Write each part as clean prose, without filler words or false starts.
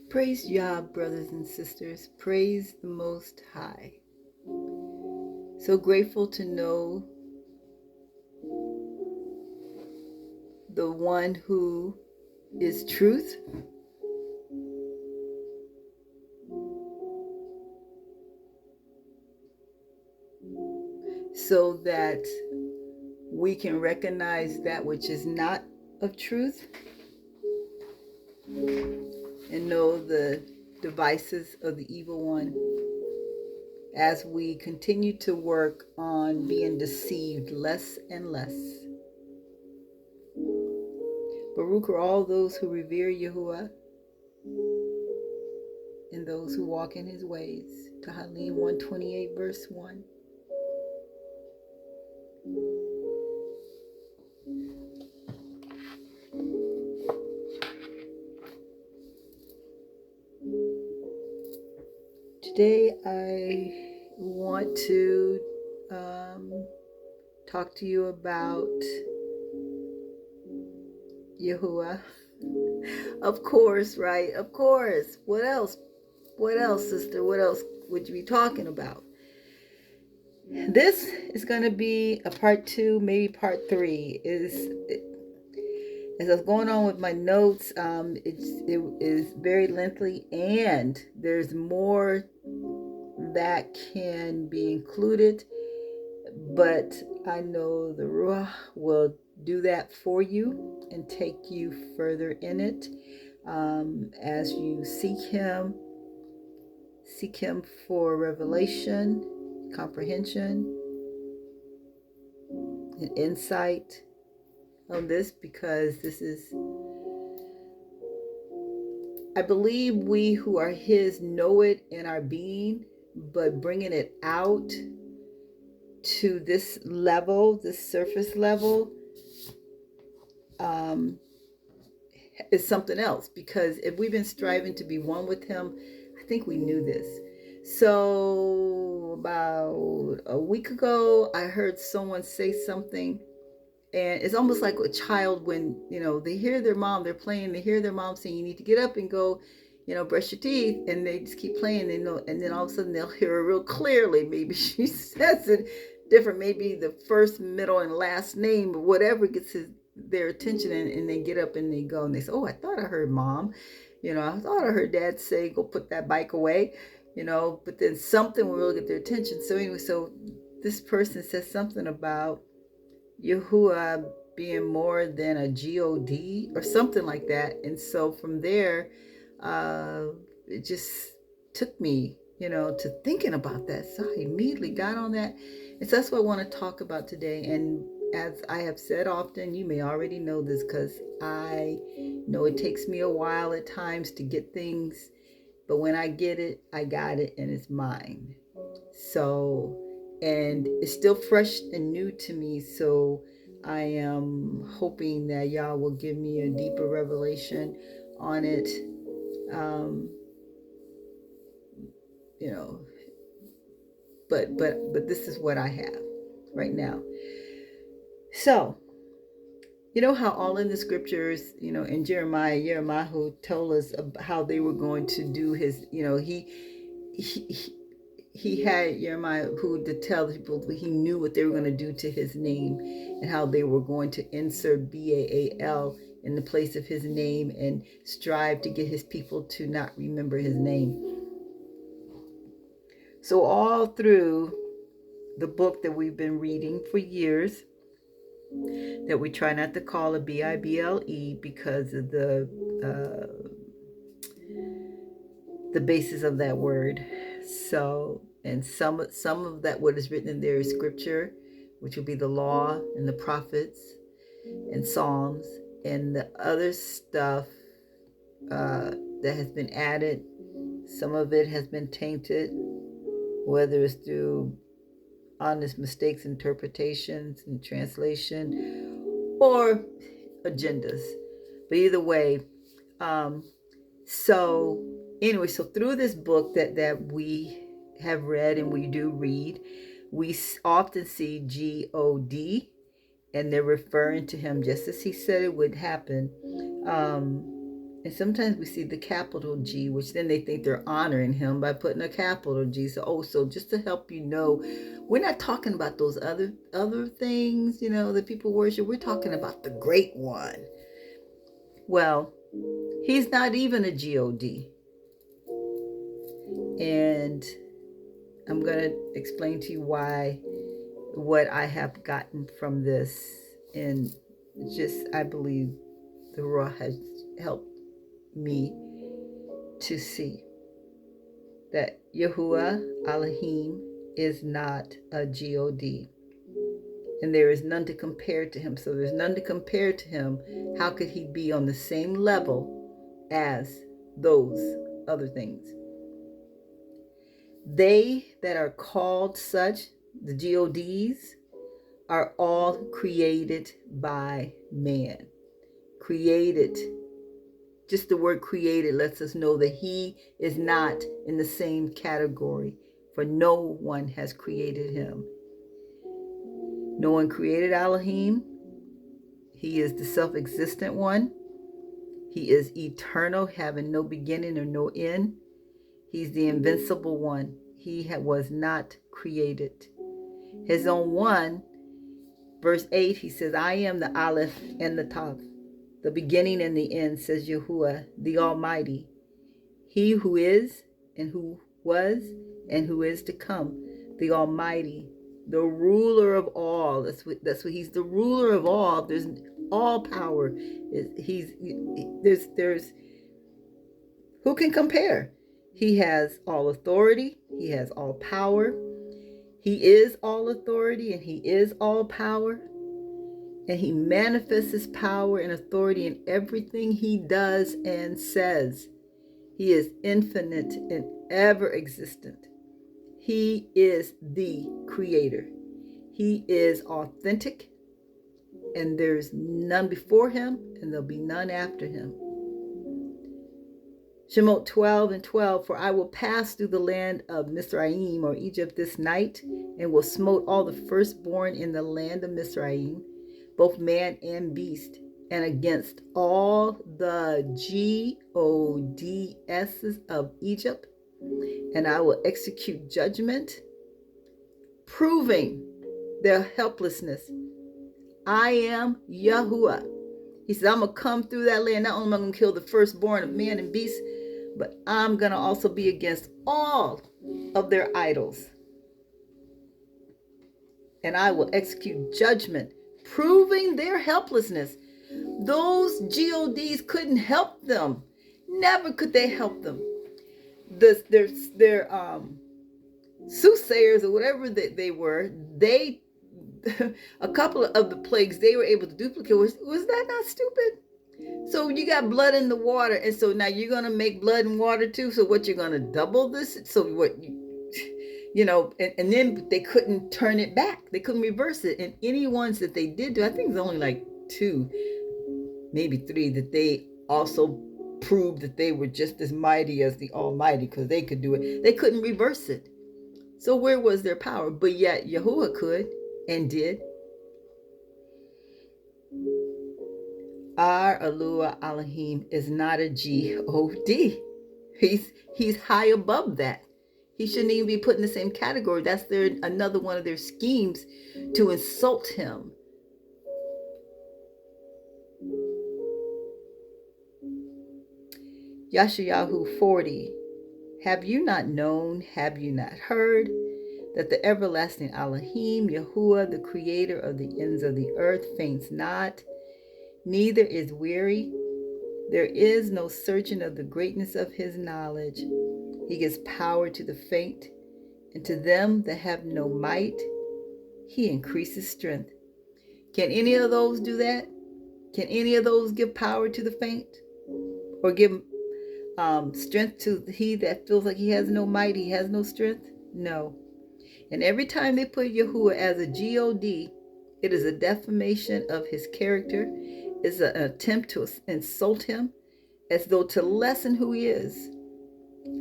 Praise Yah, brothers and sisters. Praise the Most High. So grateful to know the one who is truth, so that we can recognize that which is not of truth and know the devices of the evil one as we continue to work on being deceived less and less. Baruch are all those who revere Yahuah and those who walk in his ways. Tehillim 128 verse 1. Today I want to talk to you about Yahuah. Of course, right? Of course. What else? What else, sister? What else would you be talking about? This is going to be a part 2, maybe part 3. As I was going on with my notes, it is very lengthy, and there's more that can be included, but I know the Ruach will do that for you and take you further in it as you seek him for revelation, comprehension, and insight on this, because this is, I believe we who are his know it in our being, but bringing it out to this level, this surface level, is something else. Because if we've been striving to be one with him, I think we knew this. So about a week ago, I heard someone say something, and it's almost like a child when, they hear their mom, they're playing, they hear their mom saying, you need to get up and go, brush your teeth, and they just keep playing, and then all of a sudden they'll hear her real clearly. Maybe she says it different, maybe the first, middle, and last name, or whatever gets their attention, and they get up and they go, and they say, oh, I thought I heard mom, I thought I heard dad say, go put that bike away, but then something will really get their attention. So anyway, so this person says something about Yahuah being more than a God or something like that. And so from there, it just took me, to thinking about that. So I immediately got on that. And so that's what I want to talk about today. And as I have said often, you may already know this, because I know it takes me a while at times to get things, but when I get it, I got it, and it's mine. So, and it's still fresh and new to me. So I am hoping that y'all will give me a deeper revelation on it. But this is what I have right now. So, how all in the scriptures, in Jeremiah who told us how they were going to do his, he had Jeremiah who to tell the people that he knew what they were going to do to his name, and how they were going to insert Baal in the place of his name and strive to get his people to not remember his name. So all through the book that we've been reading for years, that we try not to call a Bible because of the basis of that word. So, and some of that what is written in there is scripture, which will be the law and the prophets and Psalms, and the other stuff that has been added. Some of it has been tainted, whether it's through honest mistakes, interpretations, and translation, or agendas. But either way, so anyway, so through this book that we have read and we do read, we often see God, and they're referring to him just as he said it would happen. And sometimes we see the capital G, which then they think they're honoring him by putting a capital G. So just to help you know, we're not talking about those other things, that people worship. We're talking about the great one. Well, he's not even a God. And I'm going to explain to you what I have gotten from this. And just, I believe the Yahuah has helped me to see that Yahuah Alahym is not a God. And there is none to compare to him. So there's none to compare to him. How could he be on the same level as those other things? They that are called such, the GODs, are all created by man. Created. Just the word created lets us know that he is not in the same category, for no one has created him. No one created Elohim. He is the self-existent one. He is eternal, having no beginning or no end. He's the invincible one. He was not created. His own one, verse 8, he says, I am the Aleph and the Tav, the beginning and the end, says Yahuah, the Almighty. He who is and who was and who is to come, the Almighty, the ruler of all. That's what he's the ruler of all. There's all power. There's who can compare? He has all authority. He has all power. He is all authority and he is all power. And he manifests his power and authority in everything he does and says. He is infinite and ever existent. He is the creator. He is authentic, and there's none before him, and there'll be none after him. Shemot 12:12, for I will pass through the land of Mizraim, or Egypt, this night, and will smote all the firstborn in the land of Mizraim, both man and beast, and against all the GODs of Egypt, and I will execute judgment, proving their helplessness. I am Yahuah. He says, I'm going to come through that land. Not only am I going to kill the firstborn of man and beast, but I'm going to also be against all of their idols. And I will execute judgment, proving their helplessness. Those GODs couldn't help them. Never could they help them. Their soothsayers or whatever they were, a couple of the plagues they were able to duplicate. Was that not stupid? So you got blood in the water, and so now you're going to make blood and water too. So what, you're going to double this? So what, and then they couldn't turn it back. They couldn't reverse it. And any ones that they did do, I think it's only like 2, maybe 3, that they also proved that they were just as mighty as the Almighty, because they could do it. They couldn't reverse it. So where was their power? But yet Yahuah could and did. Our Aluah Alahym is not a God. He's high above that. He shouldn't even be put in the same category. That's another one of their schemes to insult him. Yeshayahu 40. Have you not known, have you not heard, that the everlasting Elohim, Yahuah, the creator of the ends of the earth, faints not, neither is weary. There is no searching of the greatness of his knowledge. He gives power to the faint, and to them that have no might, he increases strength. Can any of those do that? Can any of those give power to the faint? Or give strength to he that feels like he has no might, he has no strength? No. And every time they put Yahuah as a God, it is a defamation of his character. It's an attempt to insult him, as though to lessen who he is.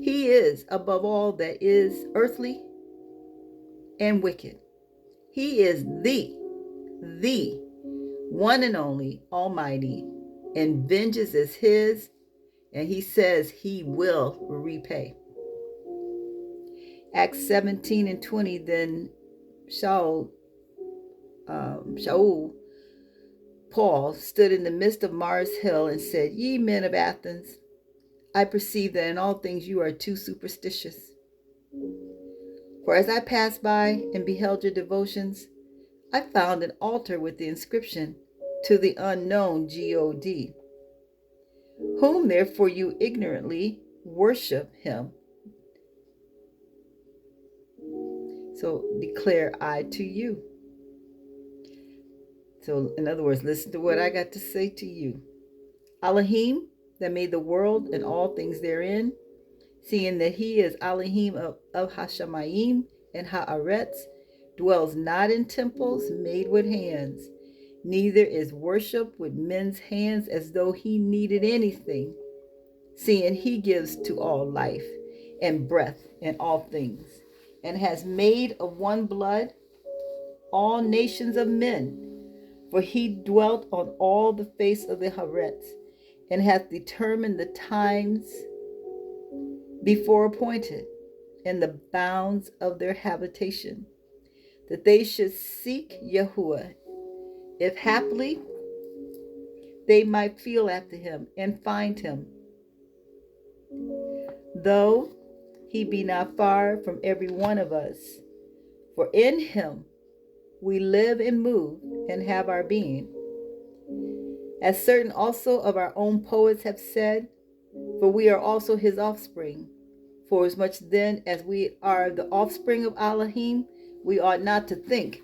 He is above all that is earthly and wicked. He is the one and only Almighty, and vengeance is his. And he says he will repay. Acts 17 and 20, then Shaul, Paul, stood in the midst of Mars Hill and said, Ye men of Athens, I perceive that in all things you are too superstitious. For as I passed by and beheld your devotions, I found an altar with the inscription, To the unknown God, whom therefore you ignorantly worship him. So declare I to you. So in other words, listen to what I got to say to you. Alahym, that made the world and all things therein, seeing that he is Alahym of Hashamayim and Haaretz, dwells not in temples made with hands, neither is worship with men's hands as though he needed anything, seeing he gives to all life and breath and all things, and has made of one blood all nations of men. For he dwelt on all the face of the Haaretz, and hath determined the times before appointed, and the bounds of their habitation, that they should seek Yahuah, if haply they might feel after him and find him, though he be not far from every one of us. For in him we live and move and have our being. As certain also of our own poets have said, for we are also his offspring. For as much then as we are the offspring of Alahym, we ought not to think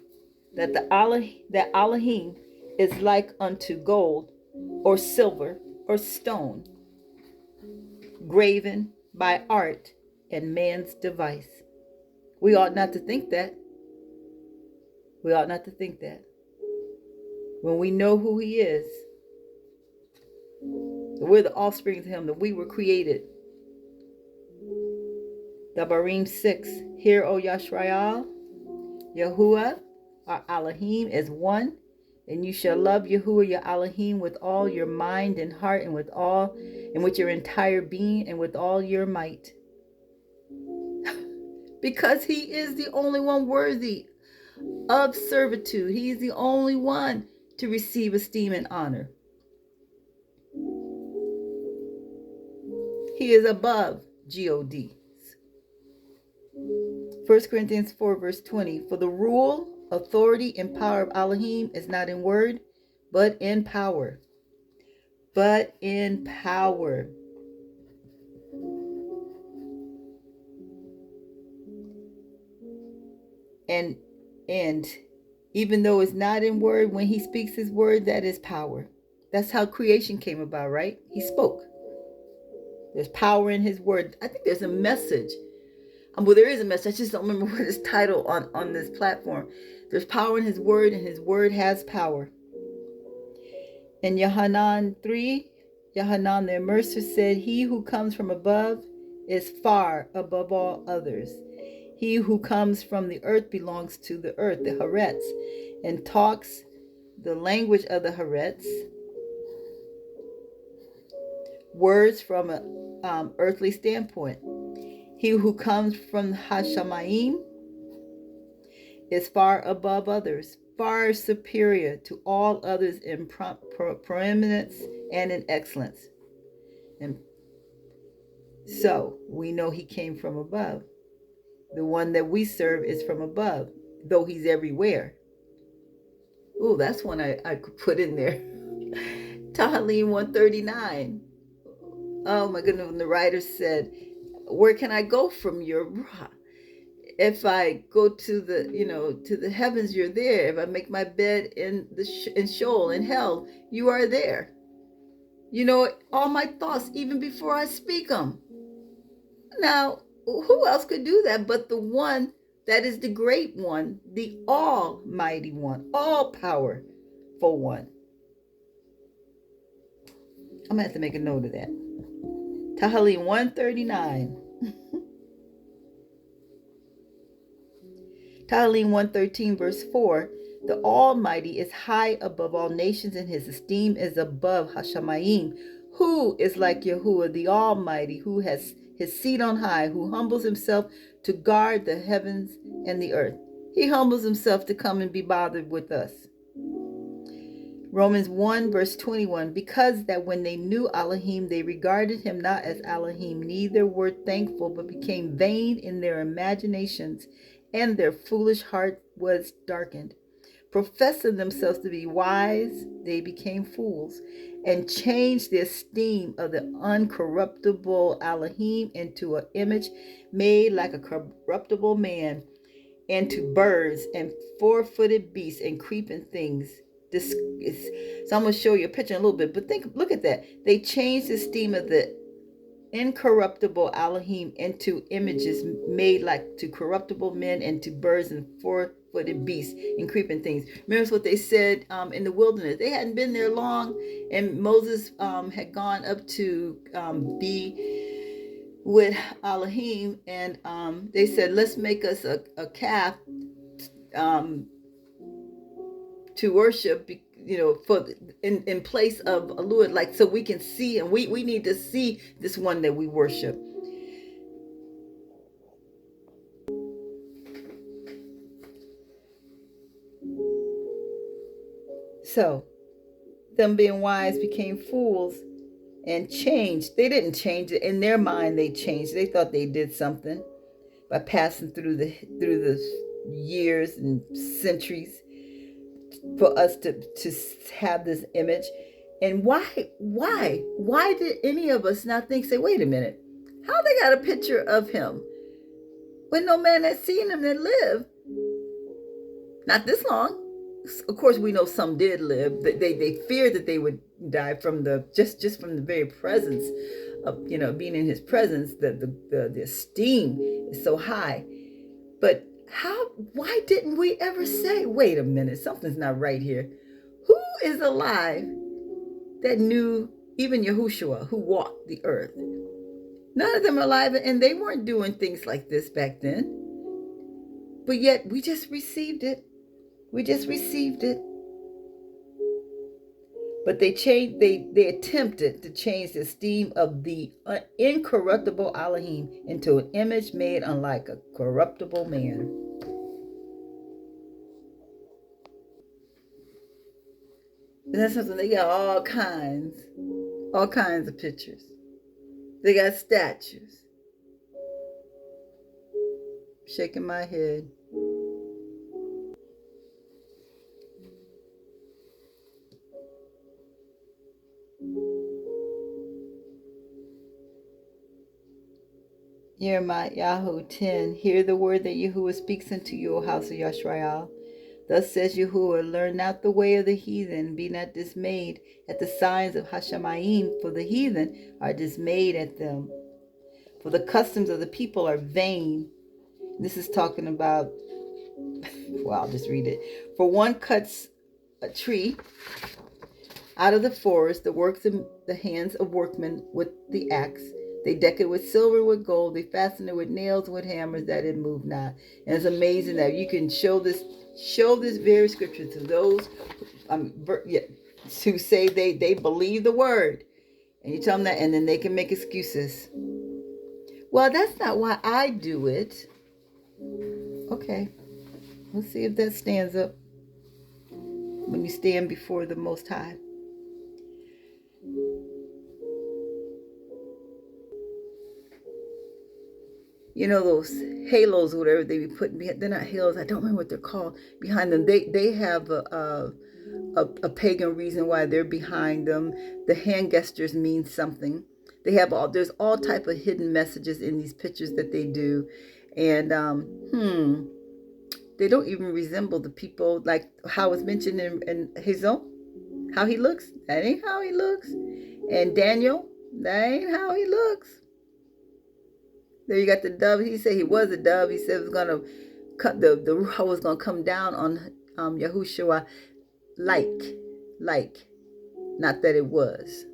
that Alahym is like unto gold or silver or stone, graven by art and man's device. We ought not to think that. We ought not to think that. When we know who he is, that we're the offspring of him, that we were created. The Arim 6, Hear, O Yashrael, Yahuah, our Alahym, is one, and you shall love Yahuah your Alahym with all your mind and heart, and with your entire being, and with all your might. Because he is the only one worthy of servitude. He is the only one to receive esteem and honor. He is above God. 1 Corinthians 4 verse 20. For the rule, authority, and power of Alahym is not in word, but in power. But in power. And even though it's not in word, when he speaks his word, that is power. That's how creation came about, right? He spoke. There's power in his word. I think there's a message. Well, there is a message. I just don't remember what it's titled on this platform. There's power in his word, and his word has power. In Yohanan 3, Yohanan the Immerser said, He who comes from above is far above all others. He who comes from the earth belongs to the earth, the Haaretz, and talks the language of the Haaretz, words from an earthly standpoint. He who comes from Hashamayim is far above others, far superior to all others in preeminence and in excellence. And so we know he came from above. The one that we serve is from above, though he's everywhere. Oh, that's one I could put in there. Tehillim 139. Oh my goodness, when the writer said, where can I go from your Ra? If I go to the heavens, you're there. If I make my bed in Sheol, in hell, you are there. You know all my thoughts even before I speak them. Now, who else could do that but the one that is the great one, the almighty one, all powerful one? I'm going to have to make a note of that. Tehillim 139. Tehillim 113 verse 4. The Almighty is high above all nations, and his esteem is above Hashamayim, Who is like Yahuah, the Almighty, who has his seat on high, who humbles himself to guard the heavens and the earth? He humbles himself to come and be bothered with us. Romans 1 verse 21, because that when they knew Alahym, they regarded him not as Alahym, neither were thankful, but became vain in their imaginations, and their foolish heart was darkened. Professing themselves to be wise, they became fools, and changed the esteem of the uncorruptible Alahym into an image made like a corruptible man, and to birds and four-footed beasts and creeping things. This is, so I'm going to show you a picture in a little bit, but look at that. They changed the esteem of the incorruptible Alahym into images made like to corruptible men and to birds and four-footed beasts and creeping things. Remember what they said in the wilderness. They hadn't been there long, and Moses had gone up to be with Alahym, and they said, let's make us a calf to worship, for in place of Aluah, like, so we can see, and we need to see this one that we worship. So them being wise became fools and changed. They didn't change it. In their mind, they changed. They thought they did something by passing through the years and centuries for us to have this image. And why did any of us not say, wait a minute, how they got a picture of him when no man had seen him that lived? Not this long. Of course, we know some did live. They feared that they would die from just from the very presence of being in his presence. The esteem is so high. But why didn't we ever say, wait a minute, something's not right here? Who is alive that knew even Yahushua, who walked the earth? None of them are alive, and they weren't doing things like this back then. But yet we just received it. We just received it. But they attempted to change the esteem of the incorruptible Alahym into an image made unlike a corruptible man. And that's something. They got all kinds of pictures. They got statues. Shaking my head. Jeremiah 10. Hear the word that Yahuah speaks unto you, O house of Yashrael. Thus says Yahuah, learn not the way of the heathen, be not dismayed at the signs of Hashemayim, for the heathen are dismayed at them. For the customs of the people are vain. This is talking about, well, I'll just read it. For one cuts a tree out of the forest, the works of the hands of workmen with the axe. They deck it with silver, with gold. They fasten it with nails, with hammers, that it move not. And it's amazing that you can show this very scripture to those who say they believe the word. And you tell them that, and then they can make excuses. Well, that's not why I do it. Okay. Let's see if that stands up when you stand before the Most High. Those halos or whatever they be putting behind. They're not halos. I don't remember what they're called behind them. They have a pagan reason why they're behind them. The hand gestures mean something. There's all type of hidden messages in these pictures that they do. And they don't even resemble the people, like how it's mentioned in Hazel, how he looks. That ain't how he looks. And Daniel, that ain't how he looks. There you got the dove. He said he was a dove. He said it was going to cut the Ruach was going to come down on Yahushua like, not that it was.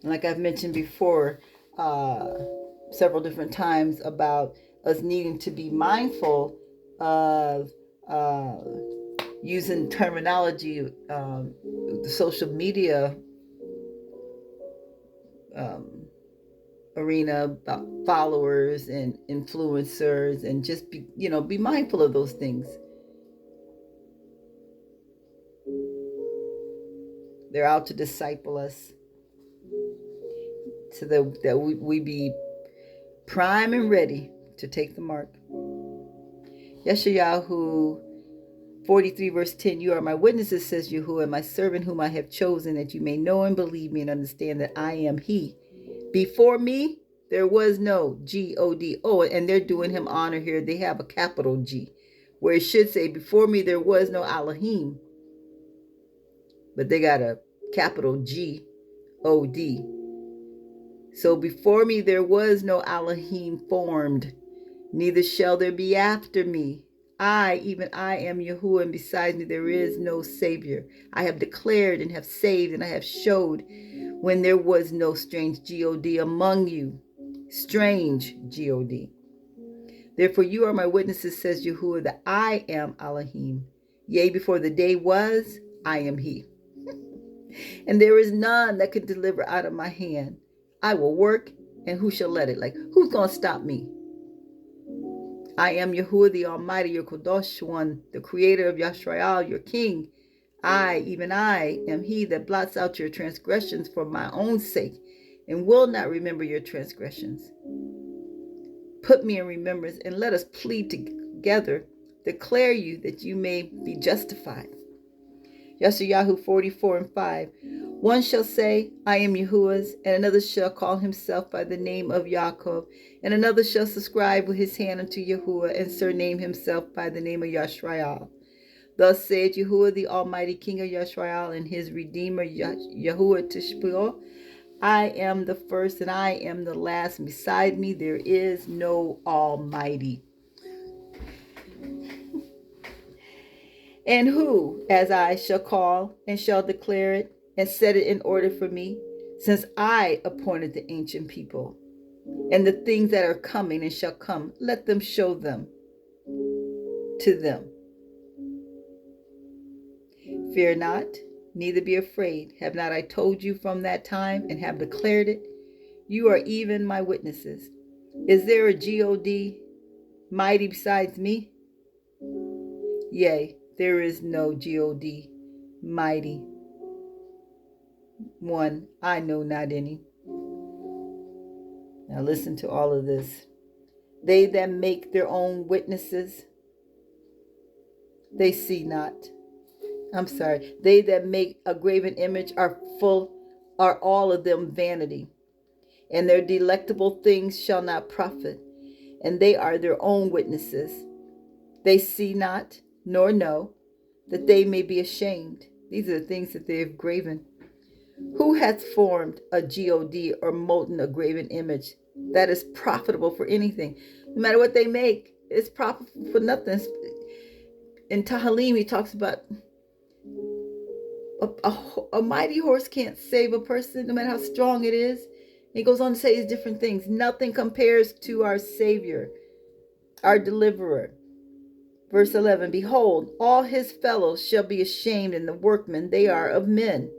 Like I've mentioned before, several different times about us needing to be mindful of using terminology, the social media arena about followers and influencers, and just be mindful of those things. They're out to disciple us, so that we be prime and ready to take the mark. Yeshayahu 43 verse 10, you are my witnesses, says Yahuah, my servant whom I have chosen, that you may know and believe me and understand that I am he. Before me, there was no G-O-D. Oh, and they're doing him honor here. They have a capital G, where it should say, before me, there was no Alahym. But they got a capital G-O-D. So before me, there was no Alahym formed, neither shall there be after me. Even I am Yahuah, and besides me there is no Savior. I have declared and have saved, and I have showed when there was no strange G-O-D among you. Strange G-O-D. Therefore you are my witnesses, says Yahuah, that I am Alahym. Yea, before the day was, I am he. And there is none that can deliver out of my hand. I will work, and who shall let it? Like, who's going to stop me? I am Yahuah the Almighty, your Kodosh one, the creator of Yashrael, your king. Even I, am he that blots out your transgressions for my own sake, and will not remember your transgressions. Put me in remembrance, and let us plead together. Declare you that you may be justified. Yeshayahu 44 and 5. One shall say, I am Yahuah's, and another shall call himself by the name of Yaakov, and another shall subscribe with his hand unto Yahuah, and surname himself by the name of Yashrael. Thus saith Yahuah, the Almighty King of Yashrael, and his Redeemer Yahuah Tishbio, I am the first and I am the last, and beside me there is no Almighty. And who, as I, shall call and shall declare it and set it in order for me, since I appointed the ancient people, and the things that are coming and shall come, let them show them to them. Fear not, neither be afraid. Have not I told you from that time and have declared it? You are even my witnesses. Is there a G-O-D mighty besides me? Yea, there is no G-O-D mighty one. I know not any. Now listen to all of this. They that make their own witnesses, they see not. They that make a graven image are all of them vanity, and their delectable things shall not profit, and they are their own witnesses. They see not, nor know, that they may be ashamed. These are the things that they have graven. Who hath formed a G-O-D or molten a graven image that is profitable for anything? No matter what they make, it's profitable for nothing. In Tehillim, he talks about a mighty horse can't save a person, no matter how strong it is. He goes on to say these different things. Nothing compares to our Savior, our deliverer. Verse 11, behold, all his fellows shall be ashamed, and the workmen, they are of men.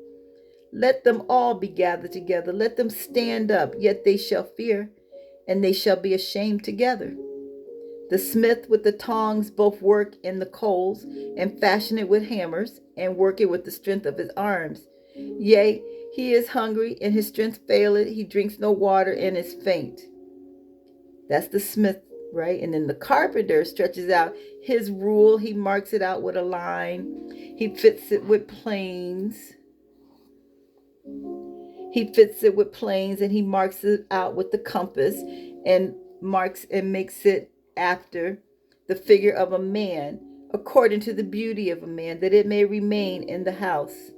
Let them all be gathered together. Let them stand up, yet they shall fear, and they shall be ashamed together. The smith with the tongs both work in the coals, and fashion it with hammers, and work it with the strength of his arms. Yea, he is hungry, and his strength faileth. He drinks no water, and is faint. That's the smith, right? And then the carpenter stretches out his rule. He marks it out with a line. He fits it with planes. And he marks it out with the compass, and marks and makes it after the figure of a man, according to the beauty of a man, that it may remain in the house.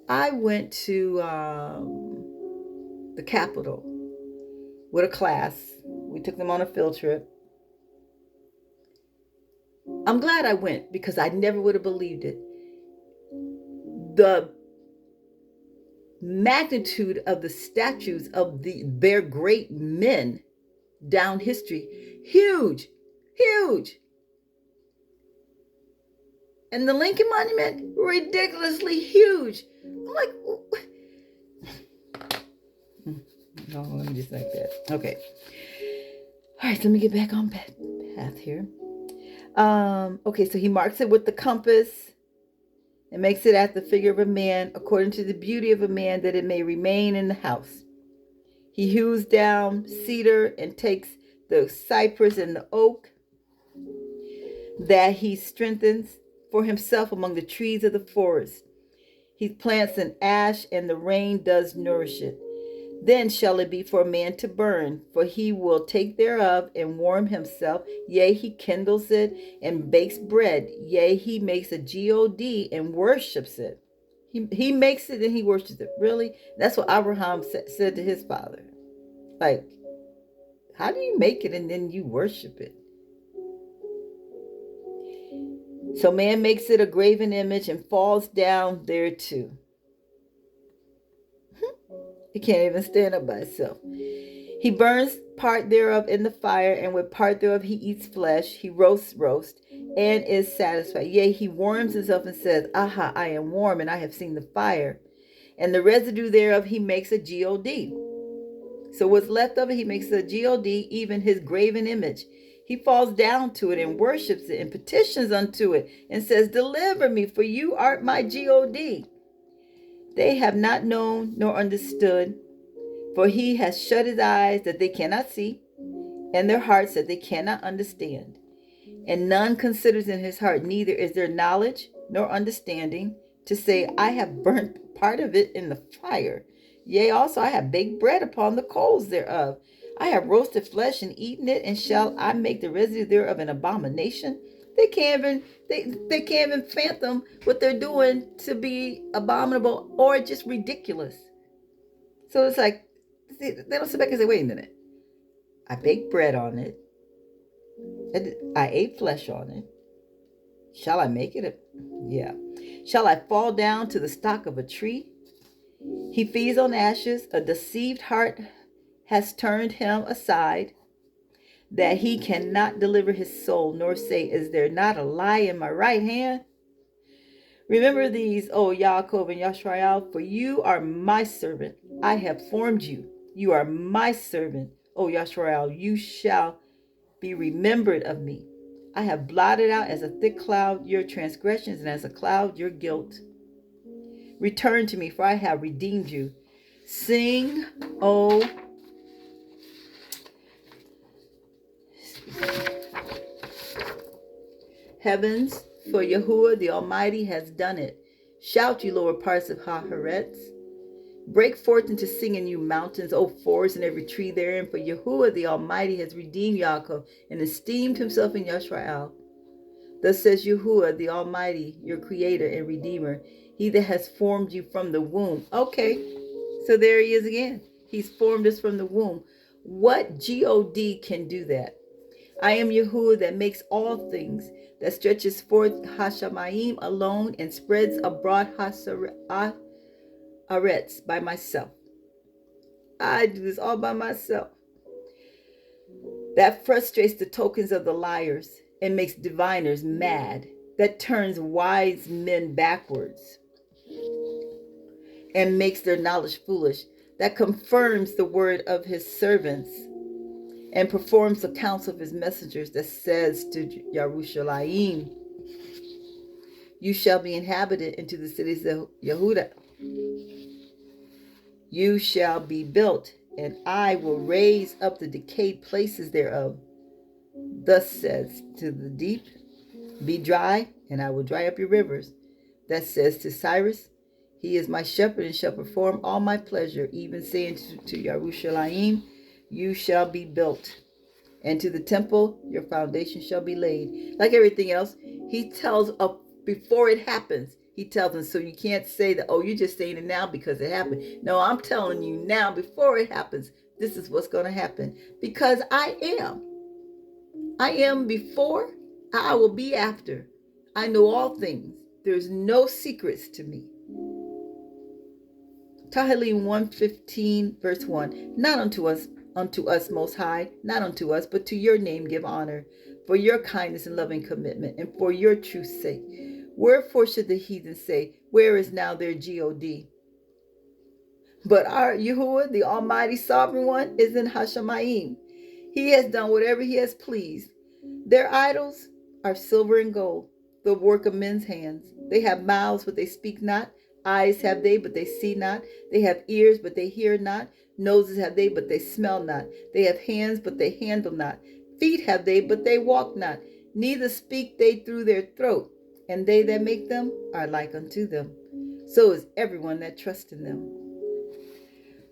I went to the Capitol with a class. We took them on a field trip. I'm glad I went, because I never would have believed it. The magnitude of the statues of their great men down history, huge. And the Lincoln Monument, ridiculously huge. I'm like, No, let me just like that. Okay. All right, so let me get back on path here. Okay, so he marks it with the compass and makes it at the figure of a man, according to the beauty of a man, that it may remain in the house. He hews down cedar and takes the cypress and the oak, that he strengthens for himself among the trees of the forest. He plants an ash, and the rain does nourish it. Then shall it be for a man to burn, for he will take thereof and warm himself. Yea, he kindles it and bakes bread. Yea, he makes a god and worships it. He makes it and he worships it. Really? That's what Abraham said to his father. Like, how do you make it and then you worship it? So man makes it a graven image and falls down thereto. He can't even stand up by itself. He burns part thereof in the fire, and with part thereof he eats flesh. He roast, and is satisfied. Yea, he warms himself and says, Aha, I am warm, and I have seen the fire. And the residue thereof he makes a god. So what's left of it, he makes a god, even his graven image. He falls down to it and worships it and petitions unto it and says, Deliver me, for you art my god. They have not known nor understood, for he has shut his eyes that they cannot see, and their hearts that they cannot understand. And none considers in his heart, neither is there knowledge nor understanding, to say, I have burnt part of it in the fire. Yea, also I have baked bread upon the coals thereof. I have roasted flesh and eaten it, and shall I make the residue thereof an abomination? They can't even fathom what they're doing to be abominable or just ridiculous. So it's like, they don't sit back and say, wait a minute. I baked bread on it. I ate flesh on it. Shall I make it? Yeah. Shall I fall down to the stock of a tree? He feeds on ashes. A deceived heart has turned him aside, that he cannot deliver his soul, nor say, Is there not a lie in my right hand? Remember these, O Yaakov and Yashrael, for you are my servant. I have formed you. You are my servant, O Yashrael. You shall be remembered of me. I have blotted out as a thick cloud your transgressions, and as a cloud your guilt. Return to me, for I have redeemed you. Sing, O heavens, for Yahuah the Almighty has done it. Shout, you lower parts of Ha-Haretz. Break forth into singing, you mountains, O forests, and every tree therein, for Yahuah the Almighty has redeemed Yaakov and esteemed himself in Yashrael. Thus says Yahuah the Almighty, your creator and redeemer, he that has formed you from the womb. Okay, so there he is again. He's formed us from the womb. What God can do that? I am Yahuah that makes all things, that stretches forth Hashamayim alone and spreads abroad Haaretz by myself. I do this all by myself. That frustrates the tokens of the liars and makes diviners mad. That turns wise men backwards and makes their knowledge foolish. That confirms the word of his servants and performs the counsel of his messengers. That says to Yerushalayim, you shall be inhabited into the cities of Yehudah. You shall be built, and I will raise up the decayed places thereof. Thus says to the deep, be dry, and I will dry up your rivers. That says to Cyrus, he is my shepherd and shall perform all my pleasure, even saying to Yerushalayim, you shall be built. And to the temple, your foundation shall be laid. Like everything else, he tells before it happens. He tells them, so you can't say that, oh, you're just saying it now because it happened. No, I'm telling you now, before it happens, this is what's going to happen. Because I am. I am before, I will be after. I know all things. There's no secrets to me. Tehillim 115, verse 1. Not unto us most high, not unto us, but to your name give honor, for your kindness and loving commitment, and for your truth's sake. Wherefore should the heathen say, where is now their God? But our Yahuah, the Almighty Sovereign One, is in Hashemayim. He has done whatever he has pleased. Their idols are silver and gold, the work of men's hands. They have mouths, but they speak not. Eyes have they, but they see not. They have ears, but they hear not. Noses have they, but they smell not. They have hands, but they handle not. Feet have they, but they walk not. Neither speak they through their throat. And they that make them are like unto them. So is everyone that trusts in them.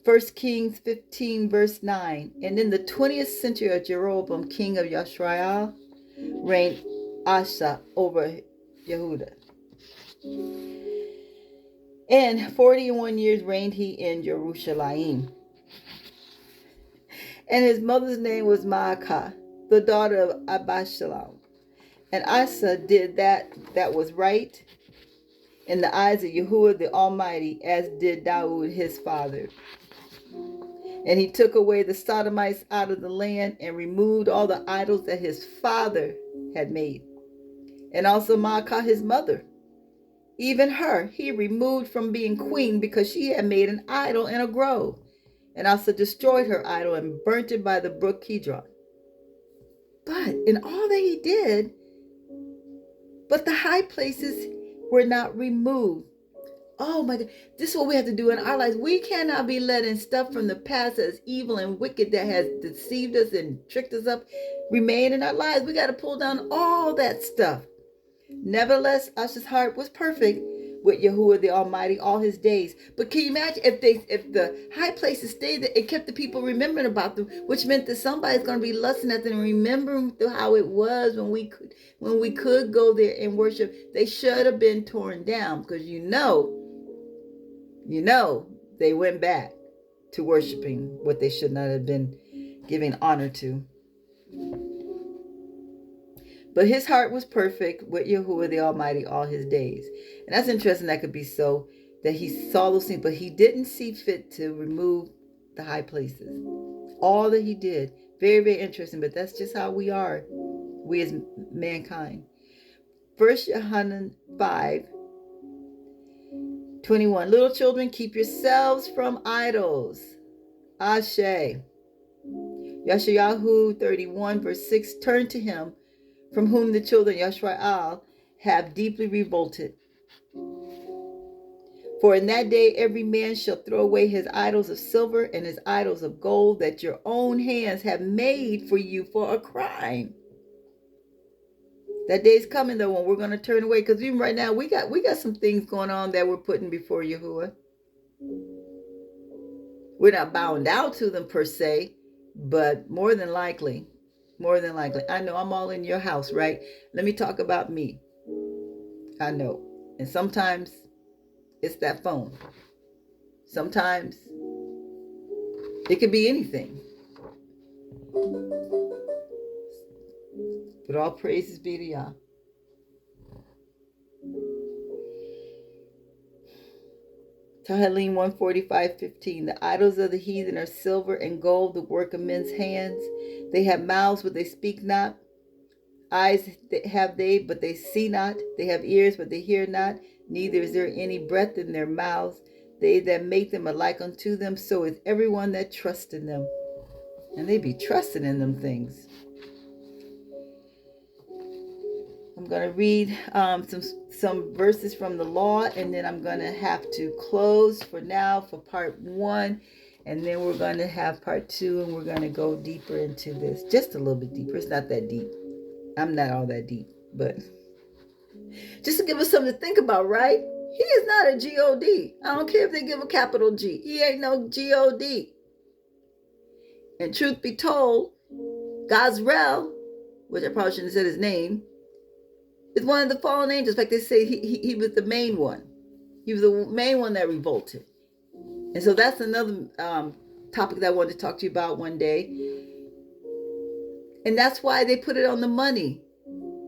1 Kings 15 verse 9. And in the 20th century of Jeroboam, king of Yisrael, reigned Asa over Yehudah. And 41 years reigned he in Jerusalem. And his mother's name was Maacah, the daughter of Abishalom. And Asa did that was right in the eyes of Yahuah the Almighty, as did Daud his father. And he took away the Sodomites out of the land and removed all the idols that his father had made. And also Maacah his mother, even her he removed from being queen, because she had made an idol in a grove. And also destroyed her idol and burnt it by the brook Kidron. But in all that he did, but the high places were not removed. Oh my God, this is what we have to do in our lives. We cannot be letting stuff from the past that is evil and wicked, that has deceived us and tricked us up, remain in our lives. We got to pull down all that stuff. Nevertheless, Usher's heart was perfect with Yahuah the Almighty all his days. But can you imagine if the high places stayed there, it kept the people remembering about them, which meant that somebody's going to be lusting at them and remembering how it was when we could go there and worship. They should have been torn down, because you know they went back to worshiping what they should not have been giving honor to. But his heart was perfect with Yahuah the Almighty all his days. And that's interesting. That could be so, that he saw those things, but he didn't see fit to remove the high places. All that he did. Very, very interesting. But that's just how we are, we as mankind. 1 Yohanan 5:21. Little children, keep yourselves from idols. Ashe. Yeshayahu 31 verse 6. Turn to him, from whom the children of Yisrael have deeply revolted. For in that day every man shall throw away his idols of silver and his idols of gold, that your own hands have made for you for a crime. That day is coming, though, when we're going to turn away, because even right now we got some things going on that we're putting before Yahuah. We're not bound out to them per se, but more than likely, I know I'm all in your house, right? Let me talk about me. I know. And sometimes it's that phone. Sometimes it could be anything. But all praises be to Yah. Tehillim 145:15. The idols of the heathen are silver and gold, the work of men's hands. They have mouths, but they speak not. Eyes have they, but they see not. They have ears, but they hear not. Neither is there any breath in their mouths. They that make them are like unto them. So is everyone that trusts in them. And they be trusting in them things. I'm going to read some verses from the law, and then I'm going to have to close for now for part 1. And then we're going to have part 2, and we're going to go deeper into this. Just a little bit deeper. It's not that deep. I'm not all that deep, but just to give us something to think about, right? He is not a G-O-D. I don't care if they give a capital G. He ain't no G-O-D. And truth be told, Gazrel, which I probably shouldn't have said his name, is one of the fallen angels. Like they say, he was the main one. He was the main one that revolted. And so that's another topic that I wanted to talk to you about one day. And that's why they put it on the money.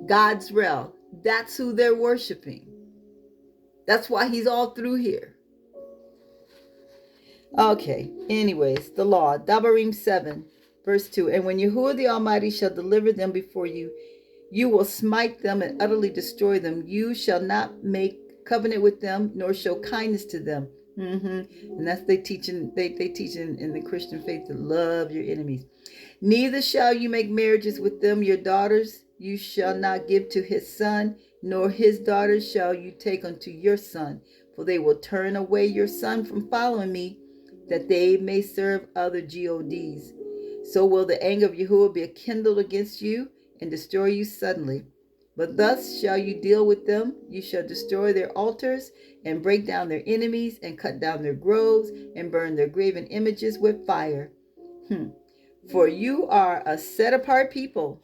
God's realm. That's who they're worshiping. That's why he's all through here. Okay, anyways, the law. Devarim 7, verse 2. And when Yahuah the Almighty shall deliver them before you, you will smite them and utterly destroy them. You shall not make covenant with them, nor show kindness to them. And that's they teaching. They teach in the Christian faith to love your enemies. Neither shall you make marriages with them. Your daughters you shall not give to his son, nor his daughters shall you take unto your son, for they will turn away your son from following me, that they may serve other gods. So will the anger of Yahuah be kindled against you and destroy you suddenly. But thus shall you deal with them. You shall destroy their altars and break down their enemies and cut down their groves and burn their graven images with fire. For you are a set apart people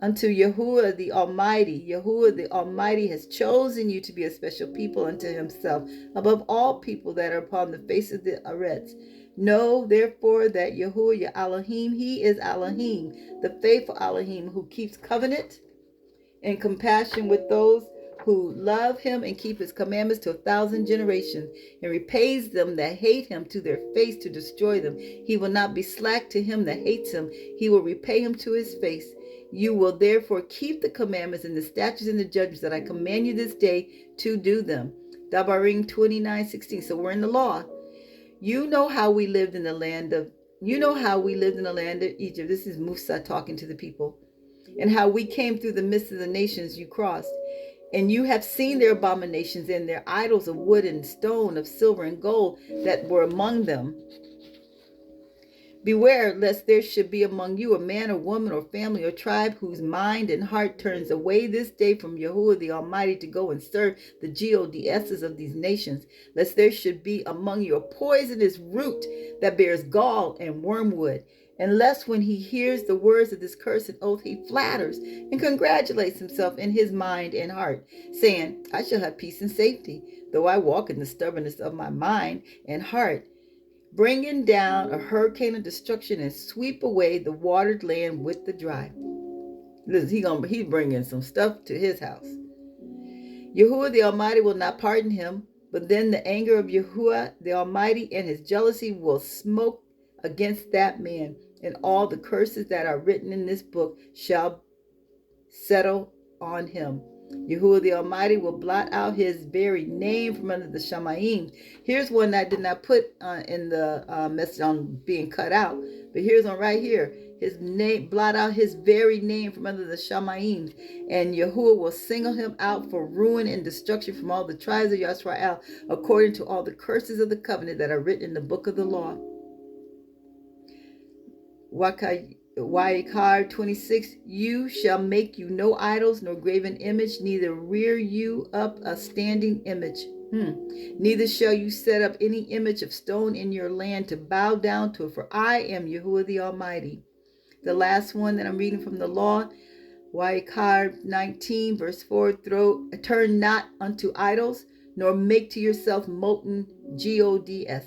unto Yahuah the Almighty. Yahuah the Almighty has chosen you to be a special people unto himself, above all people that are upon the face of the earth. Know therefore that Yahuah Alahym, he is Alahym, the faithful Alahym, who keeps covenant and compassion with those who love him and keep his commandments to 1,000 generations, and repays them that hate him to their face to destroy them. He will not be slack to him that hates him. He will repay him to his face. You will therefore keep the commandments and the statutes and the judgments that I command you this day to do them. Dabarim 29:16. So we're in the law. You know how we lived in the land of Egypt. This is Musa talking to the people. And how we came through the midst of the nations you crossed. And you have seen their abominations and their idols of wood and stone, of silver and gold that were among them. Beware lest there should be among you a man or woman or family or tribe whose mind and heart turns away this day from Yahuah the Almighty to go and serve the gods of these nations, lest there should be among you a poisonous root that bears gall and wormwood, and lest when he hears the words of this curse and oath he flatters and congratulates himself in his mind and heart, saying, I shall have peace and safety, though I walk in the stubbornness of my mind and heart, bringing down a hurricane of destruction and sweep away the watered land with the dry. Listen, he's bringing some stuff to his house. Yahuah the Almighty will not pardon him, but then the anger of Yahuah the Almighty and his jealousy will smoke against that man, and all the curses that are written in this book shall settle on him. Yahuah the Almighty will blot out his very name from under the Shamayim. Here's one that I did not put in the message on being cut out, but here's one right here. His name, blot out his very name from under the Shamayim, and Yahuah will single him out for ruin and destruction from all the tribes of Yisrael, according to all the curses of the covenant that are written in the book of the law. Yahuah 26, you shall make you no idols, nor graven image, neither rear you up a standing image. Neither shall you set up any image of stone in your land to bow down to it, for I am Yahuah the Almighty. The last one that I'm reading from the law, Yahuah 19, verse 4, turn not unto idols, nor make to yourself molten gods.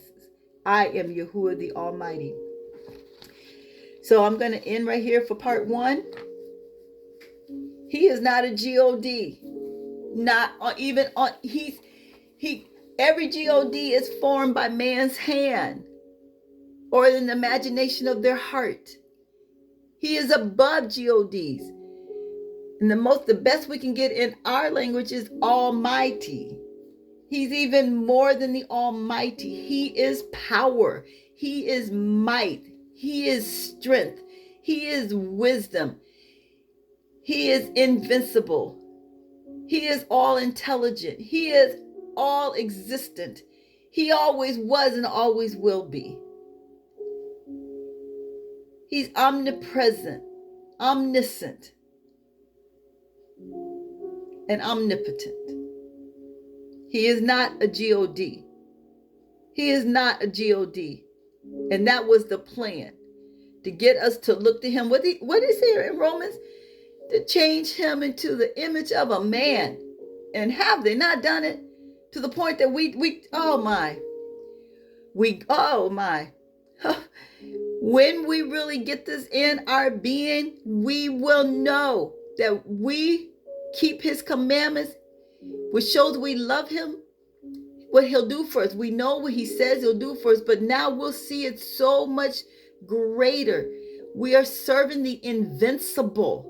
I am Yahuah the Almighty. So I'm going to end right here for part 1. He is not a God. Not even on every God is formed by man's hand or in the imagination of their heart. He is above gods. And the best we can get in our language is almighty. He's even more than the Almighty. He is power. He is might. He is strength. He is wisdom. He is invincible. He is all intelligent. He is all existent. He always was and always will be. He's omnipresent, omniscient, and omnipotent. He is not a God. He is not a God. And that was the plan, to get us to look to him. What is here in Romans? To change him into the image of a man. And have they not done it? To the point that oh my. When we really get this in our being, we will know that we keep his commandments, which shows we love him, what he'll do for us. We know what he says he'll do for us, but now we'll see it so much greater. We are serving the invincible.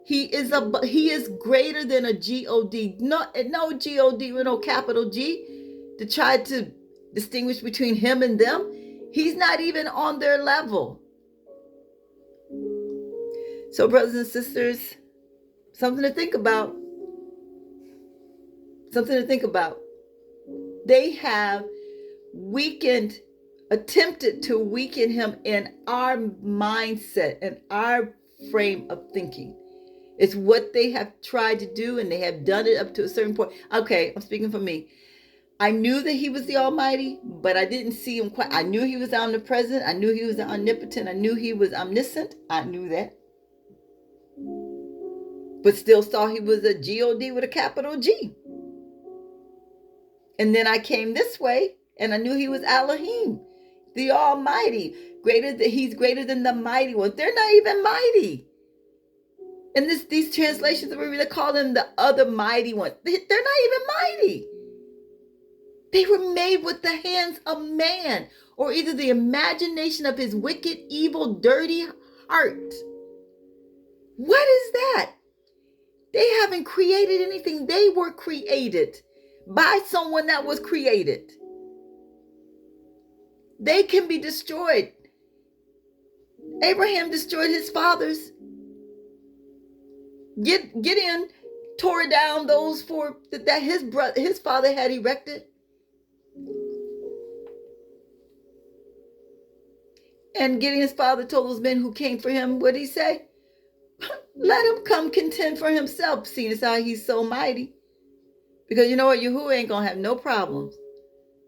He is greater than a God. No God with no capital G to try to distinguish between him and them. He's not even on their level. So, brothers and sisters, something to think about. Something to think about. They have attempted to weaken him in our mindset and our frame of thinking. It's what they have tried to do, and they have done it up to a certain point. Okay, I'm speaking for me. I knew that he was the Almighty, but I didn't see him quite. I knew he was omnipresent. I knew he was omnipotent. I knew he was omniscient. I knew that. But still saw he was a God with a capital G. And then I came this way, and I knew he was Elohim, the Almighty. He's greater than the mighty ones. They're not even mighty. And these translations, they call them the other mighty ones. They're not even mighty. They were made with the hands of man, or either the imagination of his wicked, evil, dirty heart. What is that? They haven't created anything. They were created by someone that was created. They can be destroyed. Abraham destroyed his fathers. Gideon tore down those four that his father had erected. And Gideon's father told those men who came for him, what did he say? Let him come contend for himself, seeing as how he's so mighty. Because you know what? Yahuah ain't going to have no problems.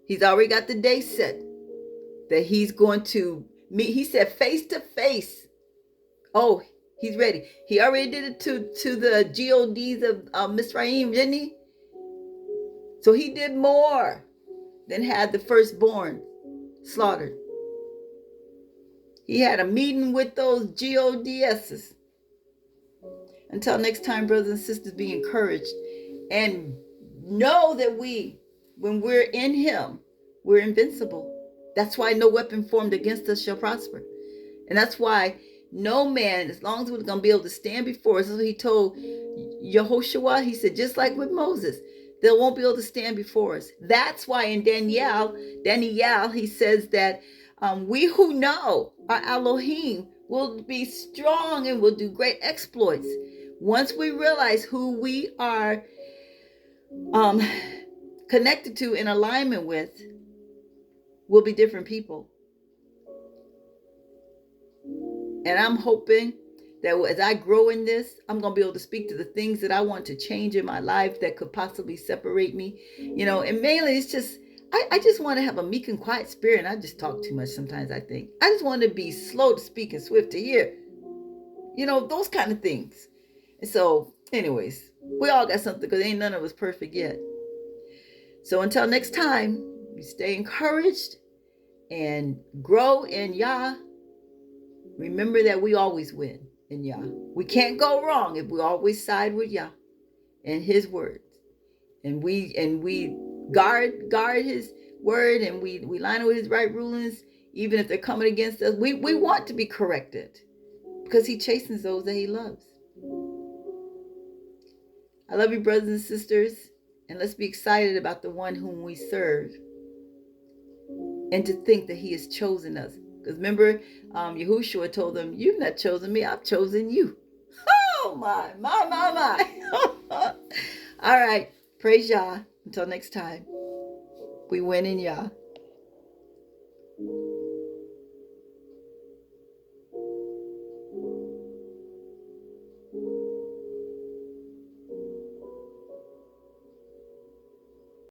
He's already got the day set that he's going to meet. He said face to face. Oh, he's ready. He already did it to the GODs of Mizraim, didn't he? So he did more than had the firstborn slaughtered. He had a meeting with those GODSs. Until next time, brothers and sisters, be encouraged and know that when we're in him, we're invincible. That's why no weapon formed against us shall prosper. And that's why no man, as long as we're going to be able to stand before us, that's what he told Yahuah. He said, just like with Moses, they won't be able to stand before us. That's why in Daniel, he says that we who know our Elohim will be strong and will do great exploits. Once we realize who we are connected to, in alignment with, we'll be different people. And I'm hoping that as I grow in this, I'm going to be able to speak to the things that I want to change in my life that could possibly separate me. And mainly it's just, I just want to have a meek and quiet spirit. And I just talk too much sometimes, I think. I just want to be slow to speak and swift to hear. Those kind of things. And so, anyways, we all got something, because ain't none of us perfect yet. So until next time, you stay encouraged and grow in Yah. Remember that we always win in Yah. We can't go wrong if we always side with Yah and his words. And we guard his word, and we line up with his right rulings, even if they're coming against us. We want to be corrected, because he chastens those that he loves. I love you, brothers and sisters, and let's be excited about the one whom we serve, and to think that he has chosen us. Because remember, Yahushua told them, you've not chosen me, I've chosen you. Oh, my. All right. Praise Yah. Until next time, we win in Yah.